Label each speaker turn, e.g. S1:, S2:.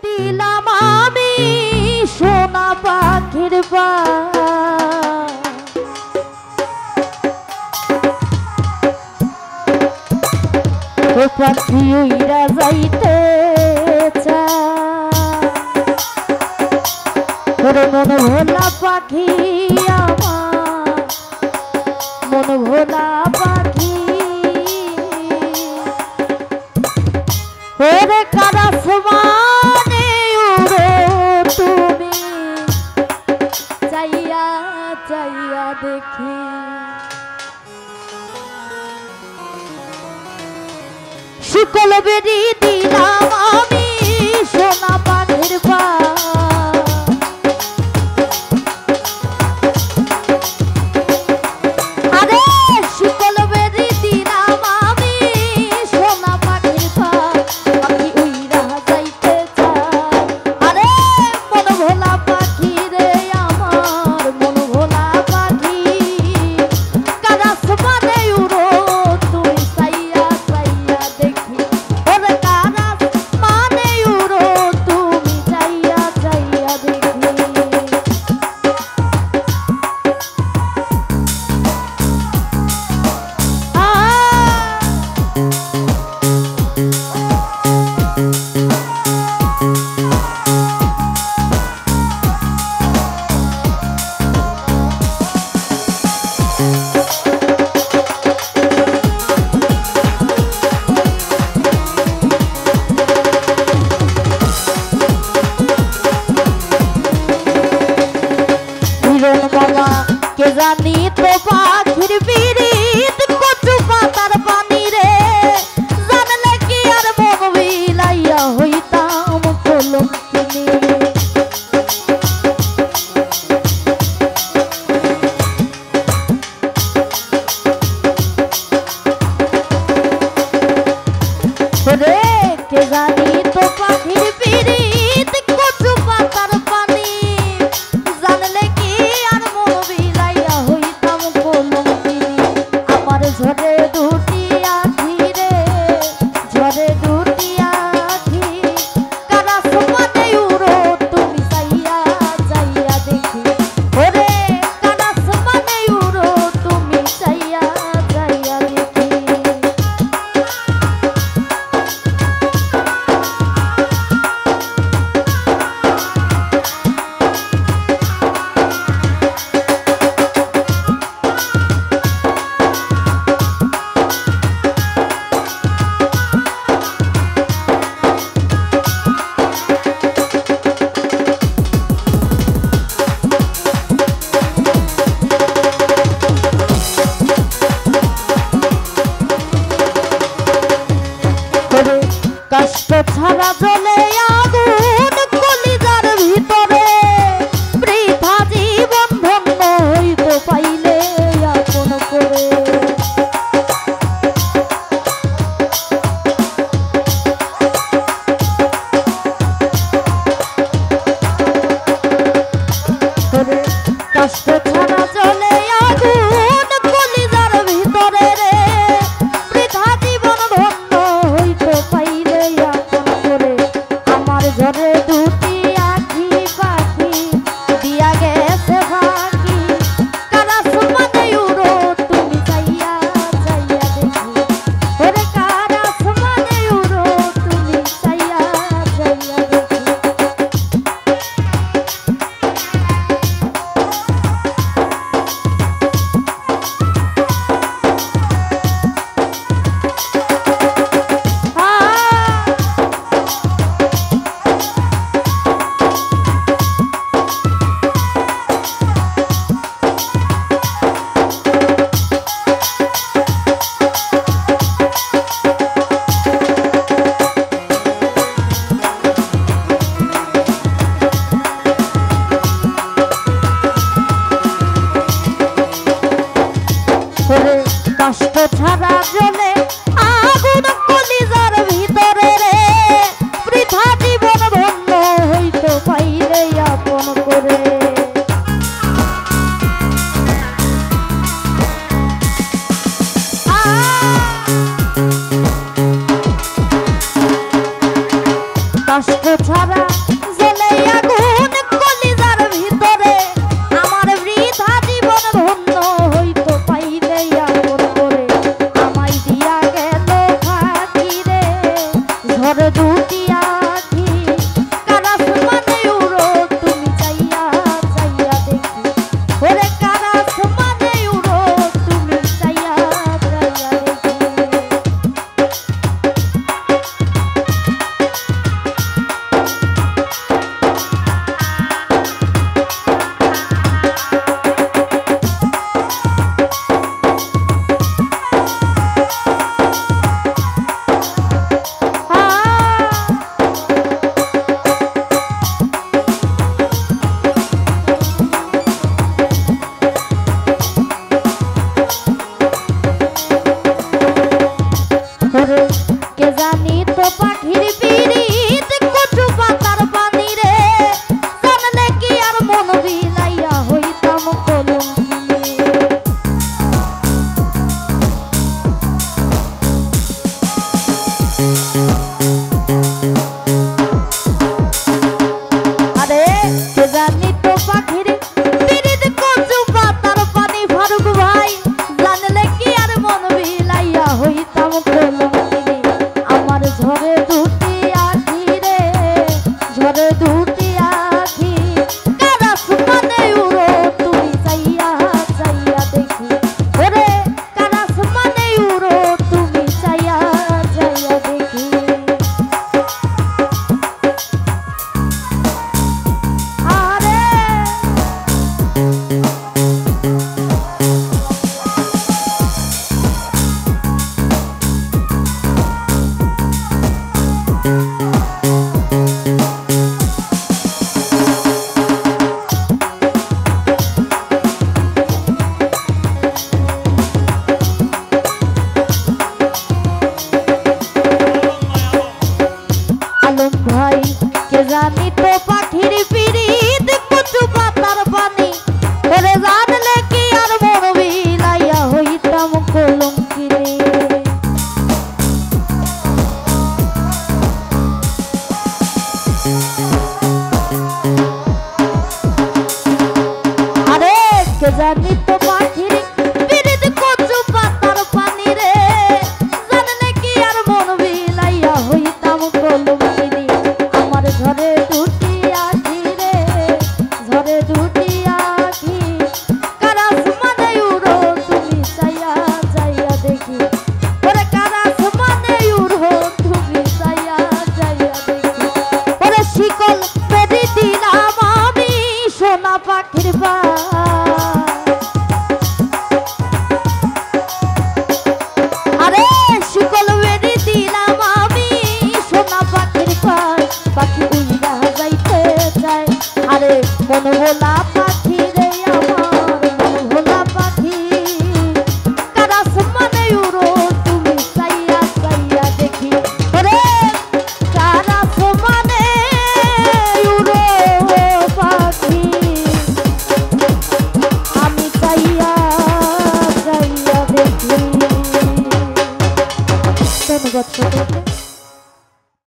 S1: দিলাম আমি সোনা পাখির পাখি উইরা যাইতে চায় মন ভোলা পাখি আমার মন ভোলা পাখি ওরে কারাস মানে উড়ো তুমি চাইয়া চাইয়া দেখি শিকল বেরি দিলাম আমি সোনা পাখির কে জানি তো পাখির বিরিত কচু পাতার পানি রে জানলে কি আর মন বিলাইয়া হইতাম কলঙ্কিনী রে কে জানি তো পাখির বিরিত কচু পাতার পানি জানলে কি আর মন বিলাইয়া হইতাম কলঙ্কিনী আমার ঝরে দুটি আখি রে ঝরে দুটি আখি কারাস মানে উড়ো তুমি চাইয়া চাইয়া দেখি ওরে কারাস মানে উড়ো তুমি চাইয়া চাইয়া দেখি কষ্ট ছাড়া জ্বলে আগুন কলিজার ভিতরে বৃথা জীবন ধন্য হইতে পাইলে আপন করে কষ্ট ছাড়া জ্বলে আগুন কলিজার ভিতরে রে বৃথা জীবন ধন্য হইতে পাইলে ঝরে দুটি আখি পাখি দিয়া গেছে ভাগি কারাস মানে উড়ো তুমি চাইয়া চাইয়া দেখি ওরে কারাস মানে উড়ো তুমি চাইয়া চাইয়া দেখি ছাড়া জ্বলে আগুন কলিজার ভিতরে আমার বৃথা জীবন ধন্য হইতো পাইলে আপন করে আমায় দিয়া গেল ফাঁকি রে ঝড় দুটি আখি কারাস মানে উড়ো তুমি চাইয়া চাইয়া দেখি ওরে কারাস মানে উড়ো তুমি চাইয়া চাইয়া দেখি কে জানি তো পাখির পিরিত কচু পাতার পানি রে জানলে কি আর মন বিলাইয়া হইতাম কলঙ্কিনী আরে কে জানি তো পাখির পিরিত কচু পাতার পানি ফারুক ভাই জানলে কি আর মন বিলাইয়া হইতাম কলঙ্কিনী আমার ঝরে দুটি আখি রে ঝরে দুটি আখি কারাস মানে উড়ো তুমি চাইয়া চাইয়া দেখি ওরে কারাস মানে উড়ো তুমি চাইয়া চাইয়া দেখি আরে আলম ভাই কে জানি তো পাখির পিরিত কচু পাতার পানি ওরে জানলে কি আর মন বিলাইয়া হইতাম কলঙ্কিনী আরে কে জানি তো পাখির পিরিত কচু পাতার পানি রে জানলে কি আর মন বিলাইয়া হইতাম কলঙ্কিনী আমার ঝরে দুটি আখি রে ঝরে দুটি আখি কারাস মানে উড়ো তুমি চাইয়া চাইয়া দেখি ওরে কারাস মানে উড়ো তুমি চাইয়া চাইয়া দেখি ওরে শিকল